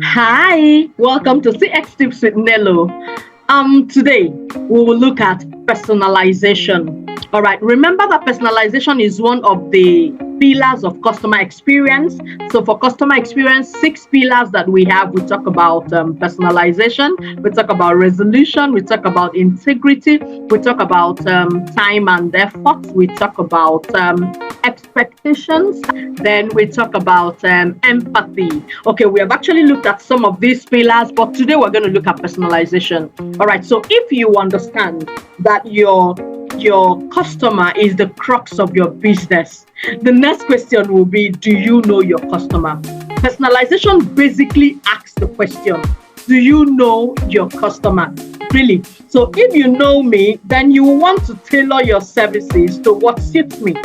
Hi, welcome to CX Tips with Nello. Today we will look at personalization. All right, remember that personalization is one of the pillars of customer experience. So for customer experience, 6 pillars that we have, we talk about personalization, we talk about resolution, we talk about integrity, we talk about time and effort, we talk about expectations, then we talk about empathy. Okay, we have actually looked at some of these pillars, but today we're going to look at personalization. All right, so if you understand that your customer is the crux of your business, the next question will be, do you know your customer? Personalization basically asks the question, do you know your customer? Really? So if you know me, then you want to tailor your services to what suits me.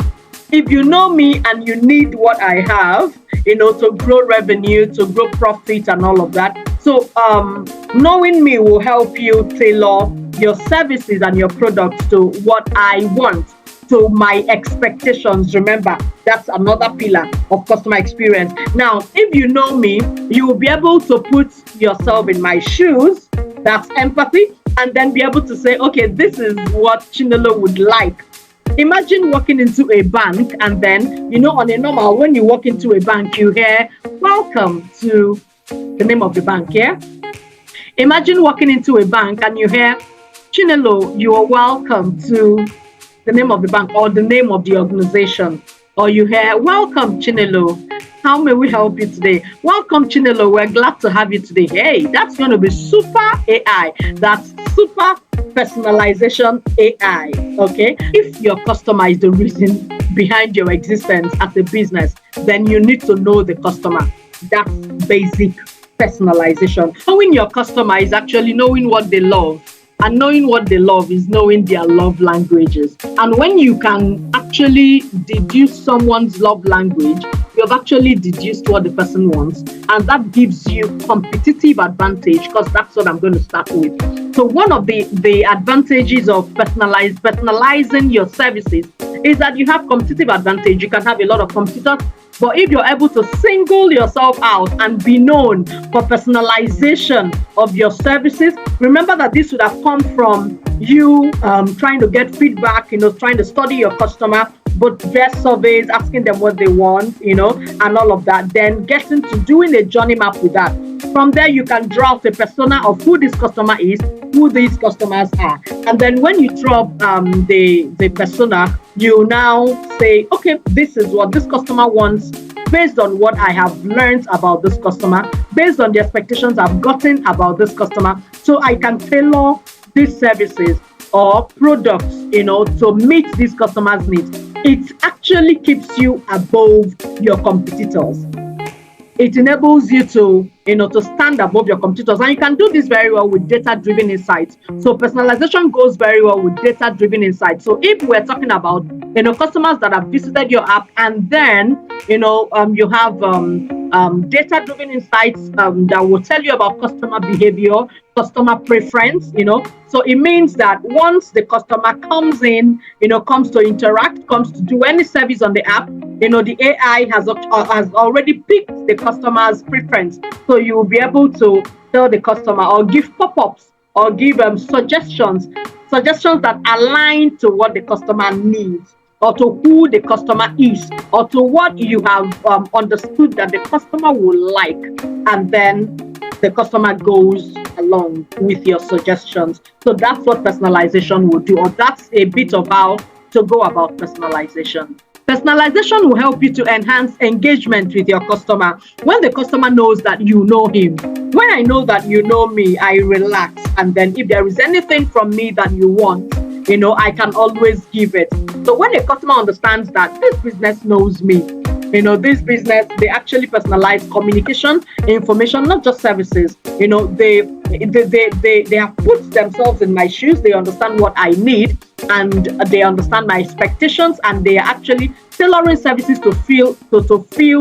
If you know me and you need what I have, to grow revenue, to grow profit and all of that. So knowing me will help you tailor your services and your products to what I want, to my expectations. Remember, that's another pillar of customer experience. Now, if you know me, you will be able to put yourself in my shoes. That's empathy. And then be able to say, okay, this is what Chinelo would like. Imagine walking into a bank and then, on a normal, when you walk into a bank, you hear, welcome to the name of the bank, yeah? Imagine walking into a bank and you hear, Chinelo, you are welcome to the name of the bank or the name of the organization. Or you hear, welcome, Chinelo. How may we help you today? Welcome, Chinelo. We're glad to have you today. Hey, that's going to be super AI. That's super personalization AI. Okay. If your customer is the reason behind your existence as a business, then you need to know the customer. That's basic personalization. Knowing your customer is actually knowing what they love. And knowing what they love is knowing their love languages. And when you can actually deduce someone's love language, you've actually deduced what the person wants. And that gives you competitive advantage, because that's what I'm going to start with. So one of the advantages of personalizing your services is that you have competitive advantage. You can have a lot of competitors, but if you're able to single yourself out and be known for personalization of your services, remember that this would have come from you trying to get feedback, trying to study your customer, but their surveys, asking them what they want, and all of that, then getting to doing a journey map with that. From there, you can draw out a persona of who this customer is, who these customers are. And then when you draw the persona, you now say, okay, this is what this customer wants based on what I have learned about this customer, based on the expectations I've gotten about this customer. So I can tailor these services or products, to meet these customers' needs. It actually keeps you above your competitors. It enables you to stand above your competitors. And you can do this very well with data-driven insights. So personalization goes very well with data-driven insights. So if we're talking about, customers that have visited your app and then, you have data-driven insights that will tell you about customer behavior, customer preference, So it means that once the customer comes in, comes to interact, comes to do any service on the app, the AI has already picked the customer's preference. So you will be able to tell the customer or give pop-ups or give suggestions that align to what the customer needs, or to who the customer is, or to what you have understood that the customer will like. And then the customer goes along with your suggestions. So that's what personalization will do, or that's a bit of how to go about personalization. Personalization will help you to enhance engagement with your customer. When the customer knows that you know him, when I know that you know me, I relax. And then if there is anything from me that you want, I can always give it. So when a customer understands that this business knows me, this business, they actually personalize communication, information, not just services. They have put themselves in my shoes. They understand what I need, and they understand my expectations, and they are actually tailoring services to feel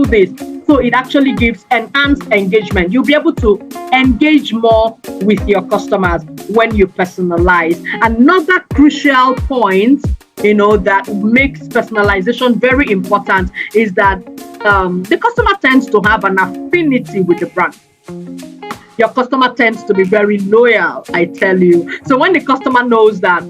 this. So it actually gives enhanced engagement. You'll be able to engage more with your customers when you personalize. Another crucial point that makes personalization very important is that the customer tends to have an affinity with the brand. Your customer tends to be very loyal, I tell you. So when the customer knows that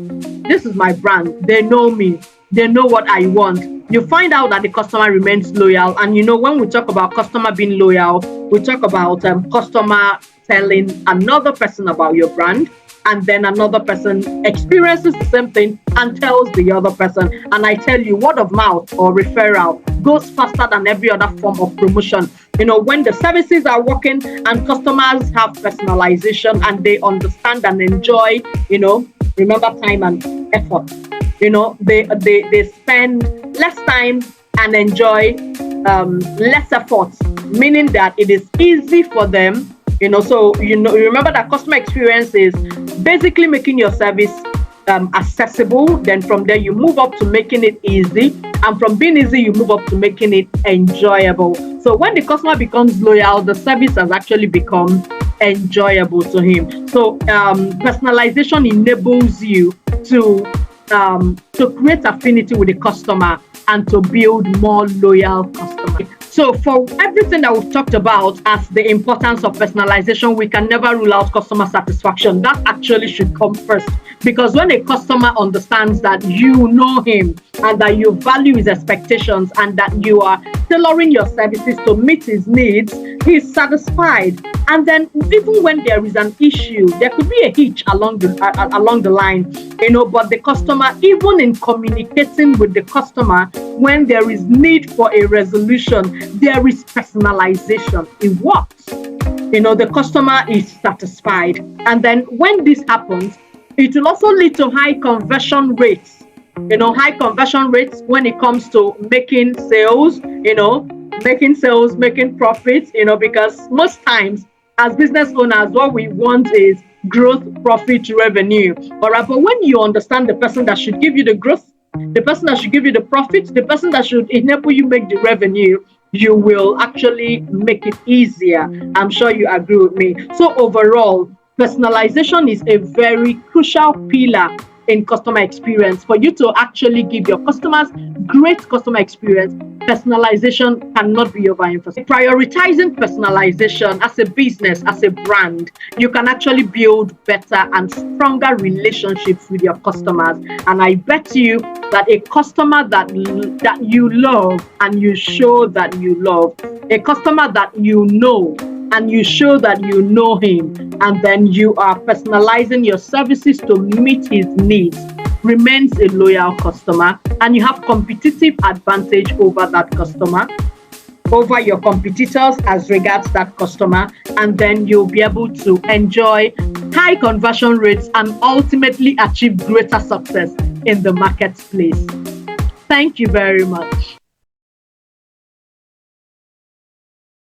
this is my brand, they know me, they know what I want, you find out that the customer remains loyal. And when we talk about customer being loyal, we talk about customer telling another person about your brand, and then another person experiences the same thing and tells the other person. And I tell you, word of mouth or referral goes faster than every other form of promotion. When the services are working and customers have personalization and they understand and enjoy, remember time and effort. They spend less time and enjoy less effort, meaning that it is easy for them. So remember that customer experience is basically making your service accessible. Then from there you move up to making it easy, and from being easy you move up to making it enjoyable. So when the customer becomes loyal, the service has actually become enjoyable to him. So personalization enables you to create affinity with the customer and to build more loyal customers. So for everything that we've talked about as the importance of personalization, we can never rule out customer satisfaction. That actually should come first, because when a customer understands that you know him and that you value his expectations and that you are tailoring your services to meet his needs, he's satisfied. And then even when there is an issue, there could be a hitch along the line, but the customer, even in communicating with the customer, when there is need for a resolution, there is personalization. It works. The customer is satisfied. And then when this happens, it will also lead to high conversion rates. High conversion rates when it comes to making sales, making profits, because most times as business owners, what we want is growth, profit, revenue. All right, but when you understand the person that should give you the growth, the person that should give you the profit, the person that should enable you make the revenue, you will actually make it easier. I'm sure you agree with me. So overall, personalization is a very crucial pillar in customer experience. For you to actually give your customers great customer experience, personalization cannot be overemphasized. Prioritizing personalization as a business, as a brand, you can actually build better and stronger relationships with your customers. And I bet you that a customer that you love and you show that you love, a customer that you know and you show that you know him, and then you are personalizing your services to meet his needs, remains a loyal customer, and you have competitive advantage over that customer, over your competitors as regards that customer, and then you'll be able to enjoy high conversion rates and ultimately achieve greater success in the marketplace. Thank you very much.